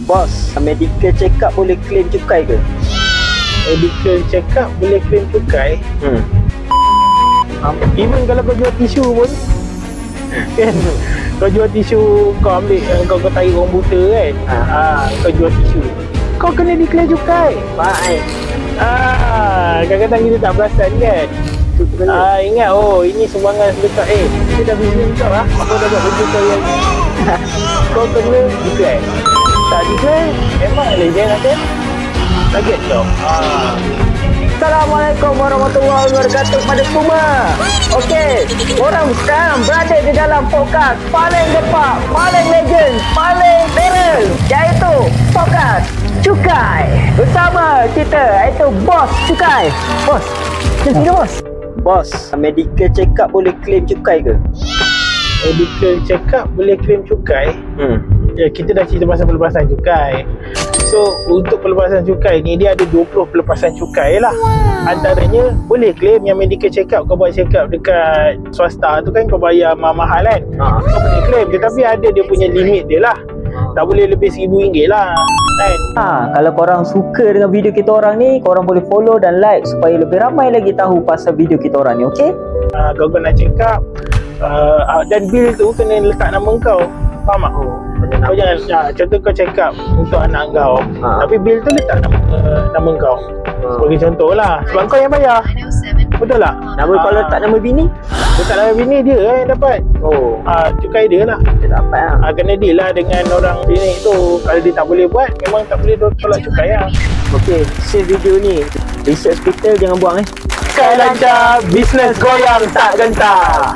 Bos, medical check up boleh claim cukai ke? Medical check up boleh claim cukai? Even kalau kau jual tisu pun kan, kau jual tisu, kau ambil, kau tarik orang buta kan, kau jual tisu, kau kena declare cukai. Baik. Kadang-kadang kita tak perasan kan. Ingat, ini sumbangan sedekah. Kita dah bisnes juga lah, kau dah buat benda kau yang kau kena declare. Tak declare, memang legend lah kan. Target kau. Assalamualaikum warahmatullahi wabarakatuh pada semua. Okey, orang sekarang berada di dalam podcast paling gepak, paling legend, paling viral, iaitu podcast Cukai. Bersama kita iaitu Bos Cukai. Bos, kita bos. Bos, medical check up boleh claim cukai ke? Medical check up boleh claim cukai? Ya, kita dah cerita pasal pelepasan cukai. So, untuk pelepasan cukai ni, dia ada 20 pelepasan cukai lah. Antaranya, boleh claim yang medical check up. Kau buat check up dekat swasta tu kan, kau bayar mahal kan. Kau boleh claim, tetapi ada dia punya limit dia lah. Tak boleh lebih RM1,000 lah kan. Kalau korang suka dengan video kita orang ni, korang boleh follow dan like supaya lebih ramai lagi tahu pasal video kita orang ni, okey? Kau nak check up, dan bil tu kena letak nama kau. Faham tak? Kau jangan, contoh kau check up untuk anak kau, tapi bil tu letak nama kau. Sebagai contoh lah, sebab kau yang bayar. Betul tak? Kalau letak nama bini? Letak nama bini, dia yang dapat. Cukai dia lah. Dia dapat lah. Kena deal lah dengan orang klinik tu. Kalau dia tak boleh buat, memang tak boleh tolak cukai lah. Okey, share video ni. Research hospital jangan buang Cukai lancar, bisnes goyang tak gentar.